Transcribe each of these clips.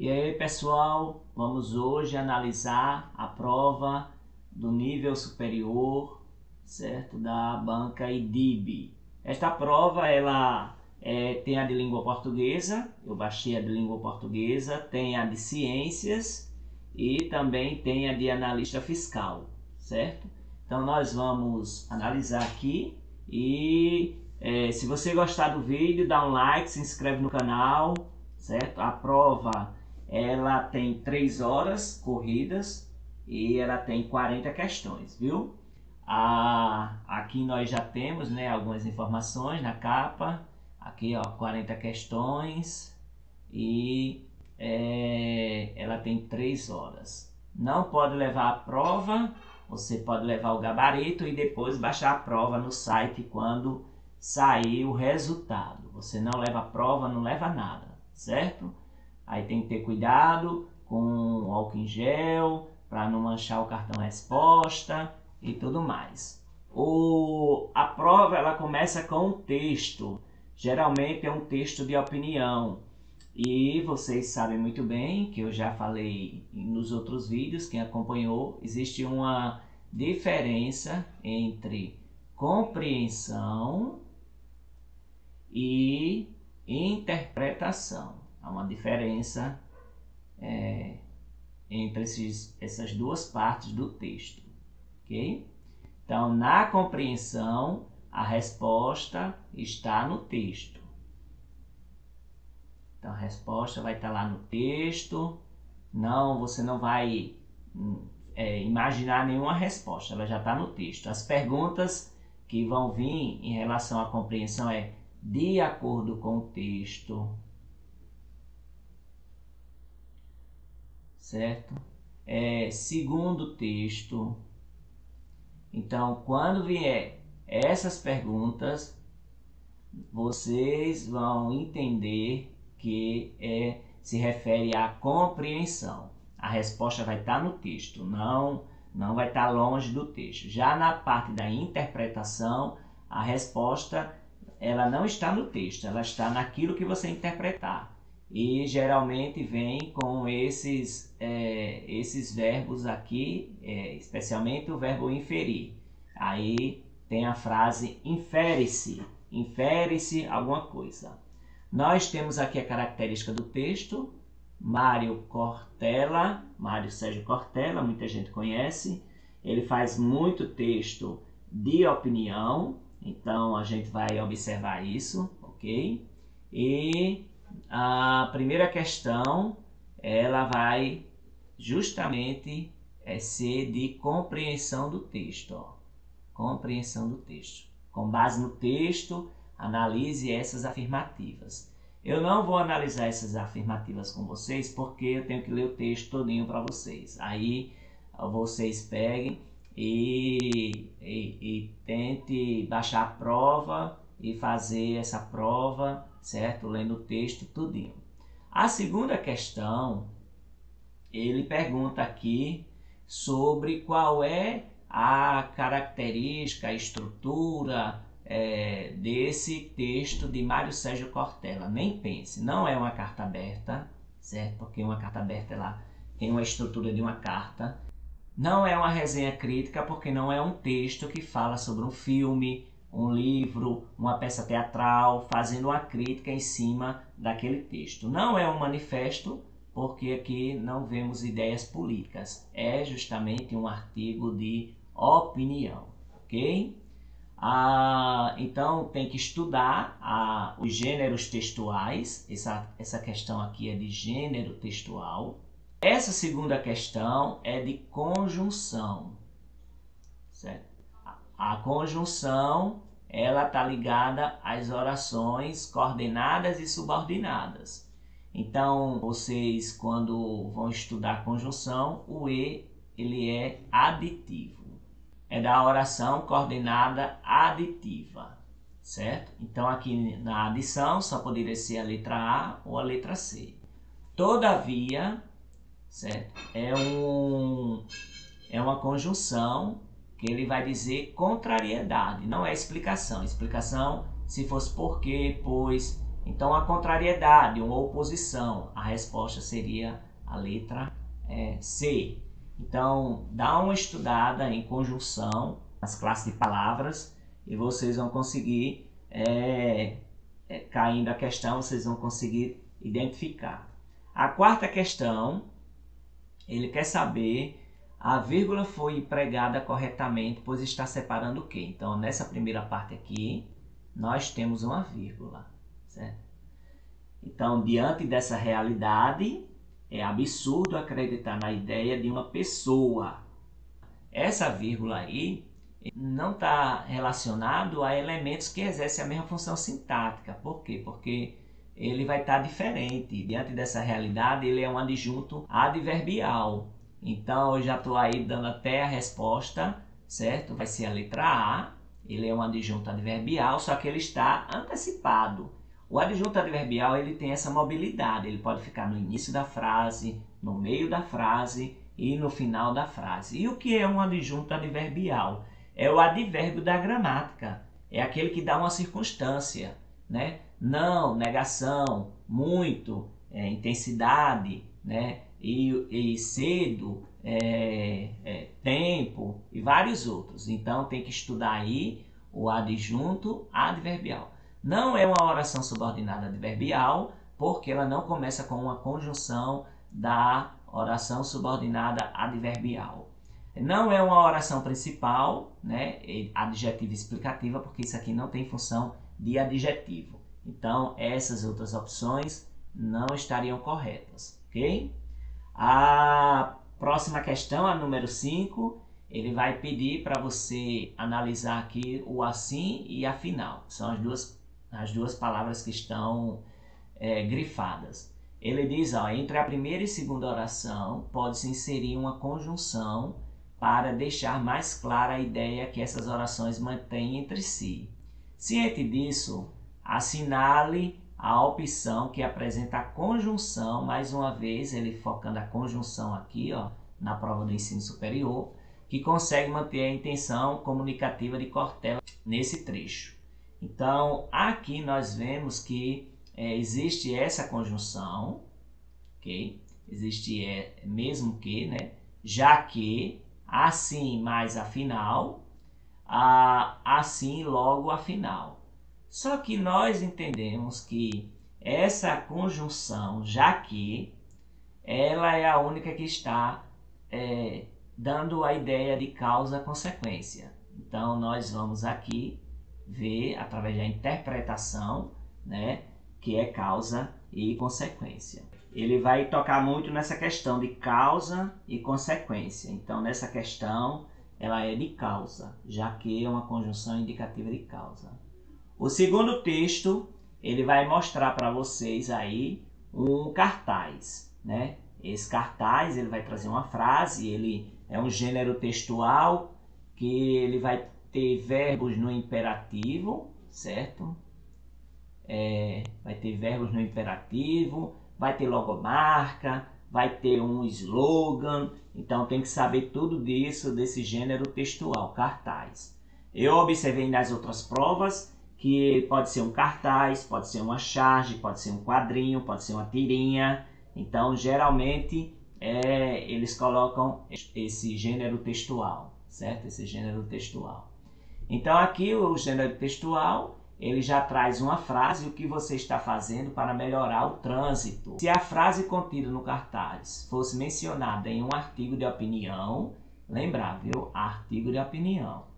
E aí, pessoal, vamos hoje analisar a prova do nível superior, certo? Da banca IDIB. Esta prova, ela tem a de língua portuguesa, eu baixei a de língua portuguesa, tem a de ciências e também tem a de analista fiscal, certo? Então nós vamos analisar aqui e se você gostar do vídeo, dá um like, se inscreve no canal, certo? A prova ela tem 3 horas corridas e ela tem 40 questões, viu? Aqui nós já temos, né, algumas informações na capa. Aqui, ó, 40 questões e ela tem 3 horas. Não pode levar a prova, você pode levar o gabarito e depois baixar a prova no site quando sair o resultado. Você não leva a prova, não leva nada, certo? Aí tem que ter cuidado com álcool em gel, para não manchar o cartão resposta e tudo mais. A prova ela começa com um texto, geralmente é um texto de opinião. E vocês sabem muito bem, que eu já falei nos outros vídeos, quem acompanhou, existe uma diferença entre compreensão e interpretação. Há uma diferença entre essas duas partes do texto, ok? Então, na compreensão, a resposta está no texto. Então, a resposta vai estar lá no texto. Não, você não vai imaginar nenhuma resposta, ela já está no texto. As perguntas que vão vir em relação à compreensão é de acordo com o texto, certo? Segundo o texto. Então, quando vier essas perguntas, vocês vão entender que se refere à compreensão. A resposta vai estar no texto, não vai estar longe do texto. Já na parte da interpretação, a resposta ela não está no texto, ela está naquilo que você interpretar. E geralmente vem com esses verbos aqui, especialmente o verbo inferir. Aí tem a frase infere-se, infere-se alguma coisa. Nós temos aqui a característica do texto, Mário Sérgio Cortella, muita gente conhece. Ele faz muito texto de opinião, então a gente vai observar isso, ok? E a primeira questão, ela vai justamente ser de compreensão do texto, ó. Compreensão do texto. Com base no texto, analise essas afirmativas. Eu não vou analisar essas afirmativas com vocês porque eu tenho que ler o texto todinho para vocês. Aí vocês peguem e tente baixar a prova e fazer essa prova, certo? Lendo o texto tudinho. A segunda questão, ele pergunta aqui sobre qual é a característica, a estrutura desse texto de Mário Sérgio Cortella. Nem pense, não é uma carta aberta, certo? Porque uma carta aberta ela tem uma estrutura de uma carta. Não é uma resenha crítica, porque não é um texto que fala sobre um filme, um livro, uma peça teatral, fazendo uma crítica em cima daquele texto. Não é um manifesto, porque aqui não vemos ideias políticas. É justamente um artigo de opinião, ok? Então tem que estudar os gêneros textuais. Essa questão aqui é de gênero textual. Essa segunda questão é de conjunção, certo? A conjunção ela está ligada às orações coordenadas e subordinadas. Então, vocês quando vão estudar conjunção, o E ele é aditivo. É da oração coordenada aditiva, certo? Então, aqui na adição só poderia ser a letra A ou a letra C. Todavia, certo? É uma conjunção que ele vai dizer contrariedade, não é explicação. Explicação, se fosse porque, pois, Então, a contrariedade, uma oposição, a resposta seria a letra C. Então, dá uma estudada em conjunção, nas classes de palavras, e vocês vão conseguir, caindo a questão, vocês vão conseguir identificar. A quarta questão, ele quer saber a vírgula foi empregada corretamente, pois está separando o quê? Então, nessa primeira parte aqui, nós temos uma vírgula, certo? Então, diante dessa realidade, é absurdo acreditar na ideia de uma pessoa. Essa vírgula aí não está relacionado a elementos que exercem a mesma função sintática. Por quê? Porque ele vai estar diferente. Diante dessa realidade, ele é um adjunto adverbial. Então, eu já estou aí dando até a resposta, certo? Vai ser a letra A. Ele é um adjunto adverbial, só que ele está antecipado. O adjunto adverbial ele tem essa mobilidade. Ele pode ficar no início da frase, no meio da frase e no final da frase. E o que é um adjunto adverbial? É o advérbio da gramática. É aquele que dá uma circunstância, né? Não, negação, muito, intensidade, né? E cedo, tempo e vários outros. Então tem que estudar aí o adjunto adverbial. Não é uma oração subordinada adverbial, porque ela não começa com uma conjunção da oração subordinada adverbial. Não é uma oração principal, né? Adjetiva explicativa, porque isso aqui não tem função de adjetivo. Então, essas outras opções não estariam corretas, ok? A próxima questão, a número 5, ele vai pedir para você analisar aqui o assim e afinal. São as duas palavras que estão grifadas. Ele diz, ó, entre a primeira e segunda oração, pode-se inserir uma conjunção para deixar mais clara a ideia que essas orações mantêm entre si. Ciente disso, assinale a opção que apresenta a conjunção, mais uma vez, ele focando a conjunção aqui, ó, na prova do ensino superior, que consegue manter a intenção comunicativa de Cortella nesse trecho. Então, aqui nós vemos que existe essa conjunção, ok? Existe mesmo que, né? Já que, assim mais afinal, assim logo afinal. Só que nós entendemos que essa conjunção, já que, ela é a única que está dando a ideia de causa-consequência. Então, nós vamos aqui ver, através da interpretação, né, que é causa e consequência. Ele vai tocar muito nessa questão de causa e consequência. Então, nessa questão, ela é de causa, já que é uma conjunção indicativa de causa. O segundo texto, ele vai mostrar para vocês aí um cartaz, né? Esse cartaz, ele vai trazer uma frase, ele é um gênero textual que ele vai ter verbos no imperativo, certo? Vai ter verbos no imperativo, vai ter logomarca, vai ter um slogan. Então tem que saber tudo disso, desse gênero textual, cartaz. Eu observei nas outras provas que pode ser um cartaz, pode ser uma charge, pode ser um quadrinho, pode ser uma tirinha. Então, geralmente, eles colocam esse gênero textual, certo? Esse gênero textual. Então, aqui o gênero textual, ele já traz uma frase, o que você está fazendo para melhorar o trânsito. Se a frase contida no cartaz fosse mencionada em um artigo de opinião, lembrar, viu? Artigo de opinião.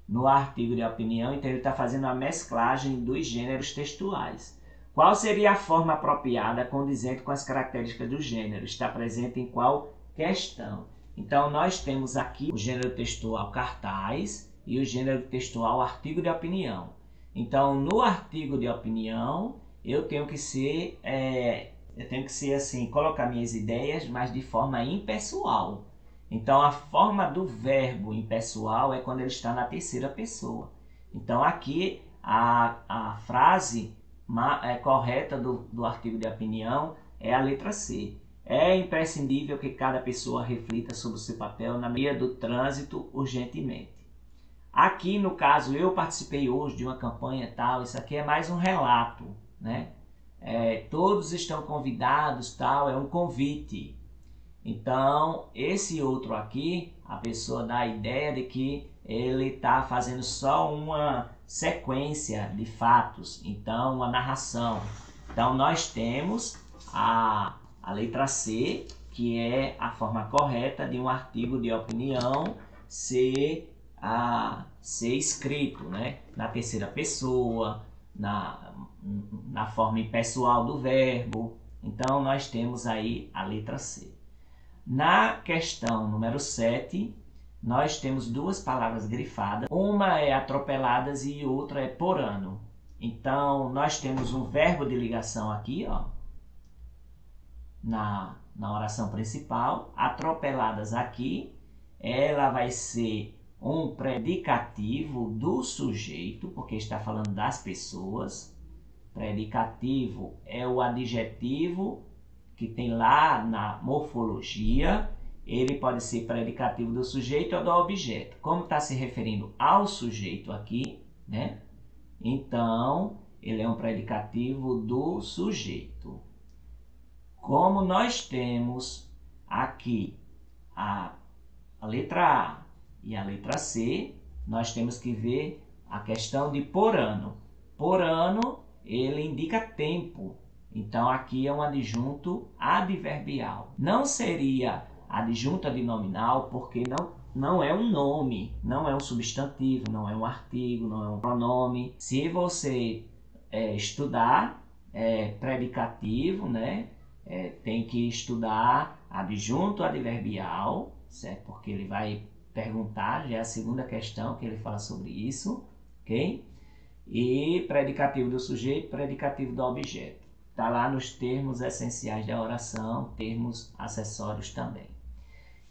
No artigo de opinião, então ele está fazendo a mesclagem dos gêneros textuais. Qual seria a forma apropriada condizente com as características do gênero? Está presente em qual questão? Então, nós temos aqui o gênero textual cartaz e o gênero textual artigo de opinião. Então, no artigo de opinião, eu tenho que ser assim, colocar minhas ideias, mas de forma impessoal. Então, a forma do verbo impessoal é quando ele está na terceira pessoa. Então, aqui, a frase correta do artigo de opinião é a letra C. É imprescindível que cada pessoa reflita sobre o seu papel na melhoria do trânsito urgentemente. Aqui, no caso, eu participei hoje de uma campanha tal, isso aqui é mais um relato, né? todos estão convidados, tal, é um convite. Então, esse outro aqui, a pessoa dá a ideia de que ele está fazendo só uma sequência de fatos, então uma narração. Então, nós temos a letra C, que é a forma correta de um artigo de opinião ser escrito, né? Na terceira pessoa, na forma impessoal do verbo. Então, nós temos aí a letra C. Na questão número 7, nós temos duas palavras grifadas. Uma é atropeladas e outra é por ano. Então, nós temos um verbo de ligação aqui, ó, na oração principal. Atropeladas aqui, ela vai ser um predicativo do sujeito, porque está falando das pessoas. Predicativo é o adjetivo que tem lá na morfologia. Ele pode ser predicativo do sujeito ou do objeto. Como está se referindo ao sujeito aqui, né? Então, ele é um predicativo do sujeito. Como nós temos aqui a letra A e a letra C, nós temos que ver a questão de por ano. Por ano, ele indica tempo. Então, aqui é um adjunto adverbial. Não seria adjunto adnominal porque não é um nome, não é um substantivo, não é um artigo, não é um pronome. Se você estudar predicativo, né, tem que estudar adjunto adverbial, certo? Porque ele vai perguntar, já é a segunda questão que ele fala sobre isso, ok? E predicativo do sujeito, predicativo do objeto. Está lá nos termos essenciais da oração, termos acessórios também.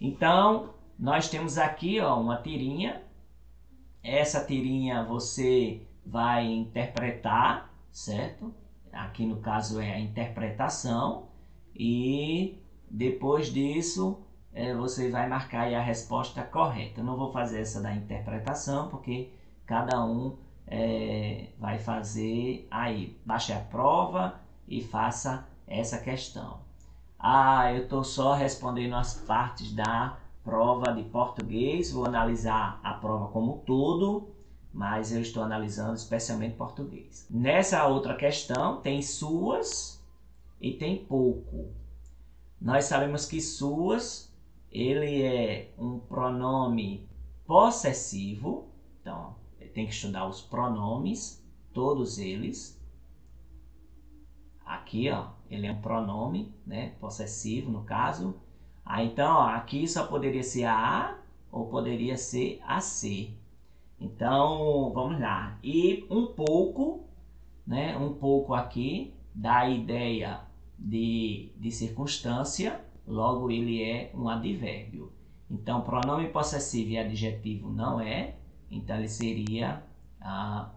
Então, nós temos aqui, ó, uma tirinha. Essa tirinha você vai interpretar, certo? Aqui no caso é a interpretação. E depois disso, você vai marcar aí a resposta correta. Eu não vou fazer essa da interpretação, porque cada um vai fazer aí. Baixe a prova e faça essa questão. Eu estou só respondendo as partes da prova de português. Vou analisar a prova como um todo, mas eu estou analisando especialmente português. Nessa outra questão tem suas e tem pouco. Nós sabemos que suas, ele é um pronome possessivo. Então, tem que estudar os pronomes, todos eles. Aqui, ó, ele é um pronome, né, possessivo no caso. Então, ó, aqui só poderia ser a ou poderia ser a C. Então, vamos lá. E um pouco, né, um pouco aqui dá a ideia de circunstância, logo ele é um advérbio. Então, pronome possessivo e adjetivo não é, então ele seria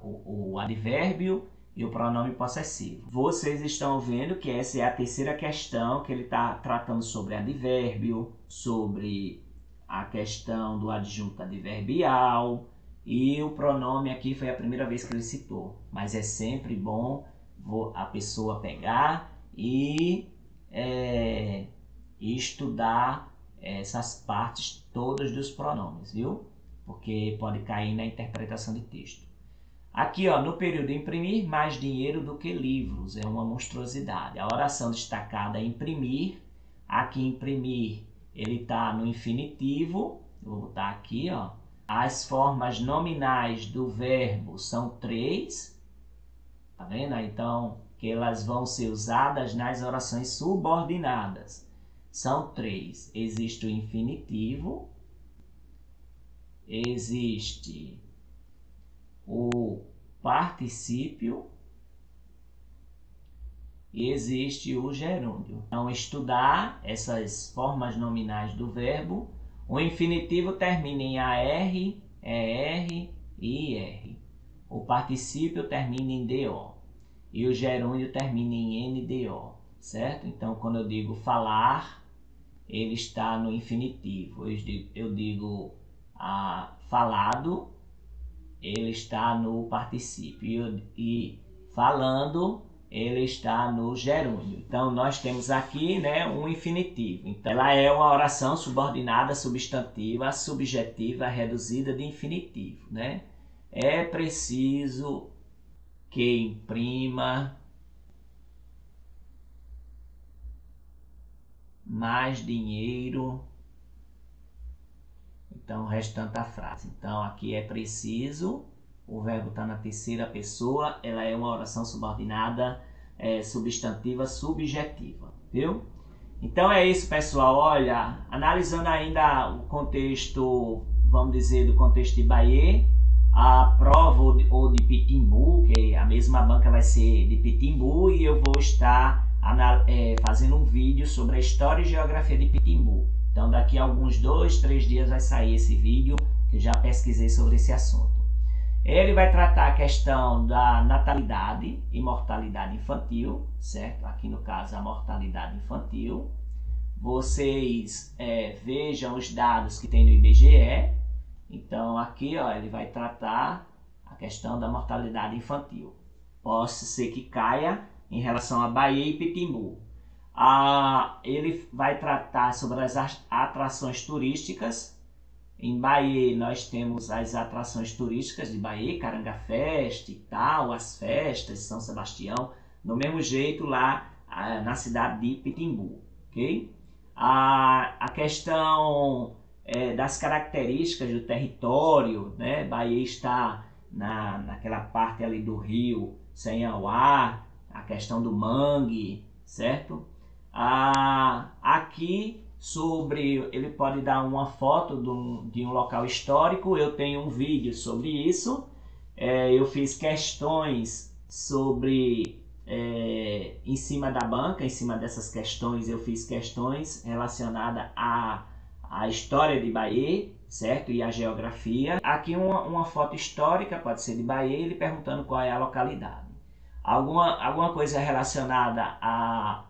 o advérbio e o pronome possessivo. Vocês estão vendo que essa é a terceira questão, que ele está tratando sobre advérbio, sobre a questão do adjunto adverbial, e o pronome aqui foi a primeira vez que ele citou. Mas é sempre bom a pessoa pegar e estudar essas partes todas dos pronomes, viu? Porque pode cair na interpretação de texto. Aqui, ó, no período imprimir, mais dinheiro do que livros. É uma monstruosidade. A oração destacada é imprimir. Aqui, imprimir, ele está no infinitivo. Eu vou botar aqui, ó. As formas nominais do verbo são 3. Tá vendo? Então, que elas vão ser usadas nas orações subordinadas. São 3. Existe o infinitivo. Existe o particípio e existe o gerúndio. Então, estudar essas formas nominais do verbo. O infinitivo termina em AR, ER e IR. O particípio termina em DO. E o gerúndio termina em NDO, certo? Então, quando eu digo falar, ele está no infinitivo. Eu digo falado, ele está no particípio. E falando, ele está no gerúndio. Então, nós temos aqui, né, um infinitivo. Então, ela é uma oração subordinada substantiva, subjetiva, reduzida de infinitivo, né? É preciso que imprima mais dinheiro. Então, o restante da frase. Então, aqui é preciso, o verbo está na terceira pessoa, ela é uma oração subordinada, substantiva, subjetiva, viu? Então é isso, pessoal. Olha, analisando ainda o contexto, vamos dizer, do contexto de Bahia, a prova ou de Pitimbu, que a mesma banca vai ser de Pitimbu, e eu vou estar fazendo um vídeo sobre a história e geografia de Pitimbu. Então daqui a alguns 2, 3 dias vai sair esse vídeo, que eu já pesquisei sobre esse assunto. Ele vai tratar a questão da natalidade e mortalidade infantil, certo? Aqui no caso a mortalidade infantil. Vocês vejam os dados que tem no IBGE. Então aqui, ó, ele vai tratar a questão da mortalidade infantil. Pode ser que caia em relação a Bahia e Pitimbu. Ele vai tratar sobre as atrações turísticas. Em Bahia nós temos as atrações turísticas de Bahia, Carangafest e tal, as festas de São Sebastião, do mesmo jeito lá na cidade de Pitimbu, ok? A questão das características do território, né? Bahia está naquela parte ali do rio Sanhauá, a questão do mangue, certo? Aqui ele pode dar uma foto de um local histórico. Eu tenho um vídeo sobre isso. Eu fiz questões sobre em cima da banca. Em cima dessas questões eu fiz questões relacionadas à história de Bahia, certo? E à geografia. Aqui uma foto histórica, pode ser de Bahia, ele perguntando qual é a localidade. Alguma coisa relacionada à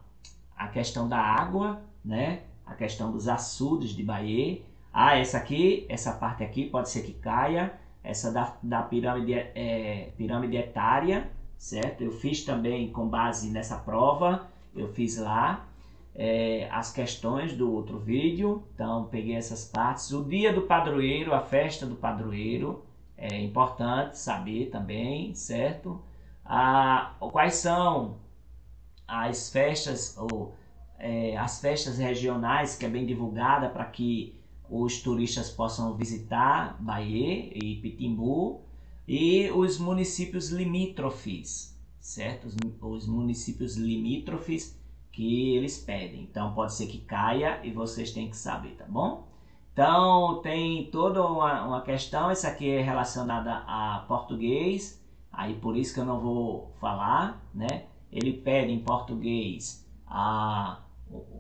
questão da água, né? A questão dos açudes de Bahia. Essa parte aqui pode ser que caia. Essa da pirâmide etária, certo? Eu fiz também com base nessa prova. Eu fiz lá as questões do outro vídeo. Então, peguei essas partes. O dia do padroeiro, a festa do padroeiro. É importante saber também, certo? Quais são as festas as festas regionais, que é bem divulgada para que os turistas possam visitar Bahia e Pitimbu, e os municípios limítrofes, certo? Os municípios limítrofes que eles pedem. Então pode ser que caia e vocês têm que saber, tá bom? Então tem toda uma questão. Essa aqui é relacionada a português, aí por isso que eu não vou falar, né? Ele pede em português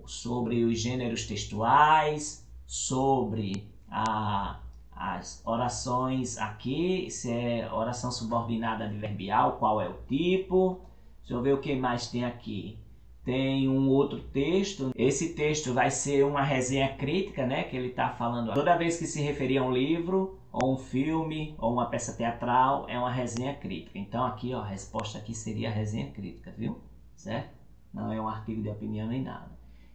sobre os gêneros textuais, sobre as orações aqui, se é oração subordinada adverbial, qual é o tipo. Deixa eu ver o que mais tem aqui. Tem um outro texto. Esse texto vai ser uma resenha crítica, né? Que ele está falando. Toda vez que se referir a um livro, ou um filme, ou uma peça teatral, é uma resenha crítica. Então aqui, ó, a resposta aqui seria a resenha crítica, viu? Certo? Não é um artigo de opinião nem nada.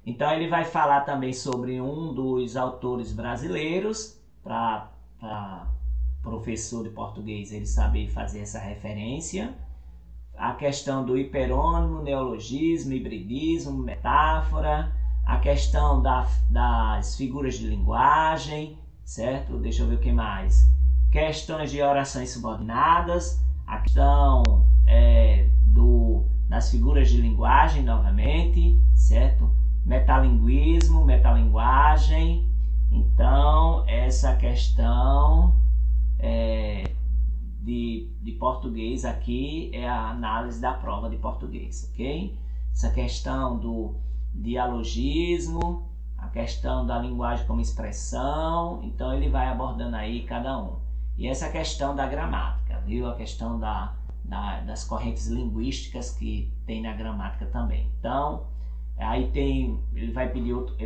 Então ele vai falar também sobre um dos autores brasileiros, para professor de português ele saber fazer essa referência. A questão do hiperônimo, neologismo, hibridismo, metáfora. A questão das figuras de linguagem, certo? Deixa eu ver o que mais. Questões de orações subordinadas. A questão das figuras de linguagem, novamente, certo? Metalinguismo, metalinguagem. Então, essa questão de português aqui é a análise da prova de português, ok? Essa questão do dialogismo, a questão da linguagem como expressão, então ele vai abordando aí cada um. E essa questão da gramática, viu? A questão das correntes linguísticas que tem na gramática também. Então, aí ele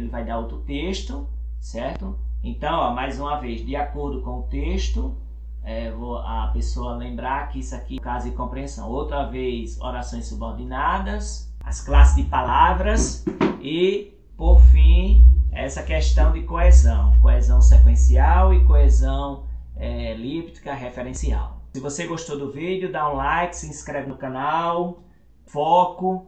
vai dar outro texto, certo? Então, ó, mais uma vez, de acordo com o texto, a pessoa lembrar que isso aqui é caso de compreensão. Outra vez, orações subordinadas, as classes de palavras e, por fim, essa questão de coesão. Coesão sequencial e coesão elíptica referencial. Se você gostou do vídeo, dá um like, se inscreve no canal. Foco.